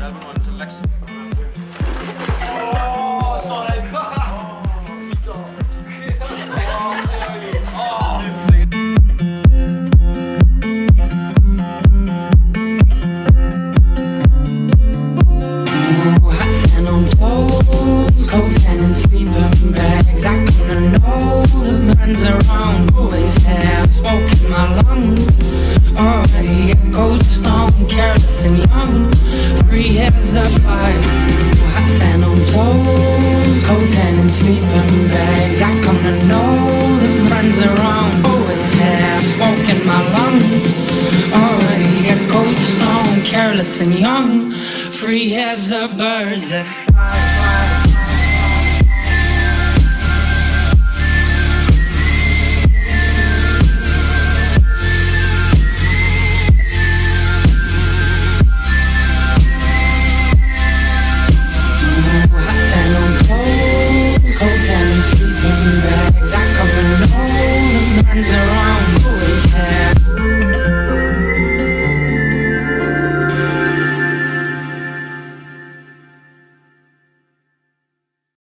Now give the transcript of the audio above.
täälläpäeval läks. Cold and sleeping bags. I kinda know the man's around. Always have smoke in my lungs. Already got cold stone, careless and young. Free as a fire. Hot sand on toes. Cold sand and sleeping bags. I kinda know the man's around. Always have smoke in my lungs. Already got cold stone, careless and young. Free as the birds that fly.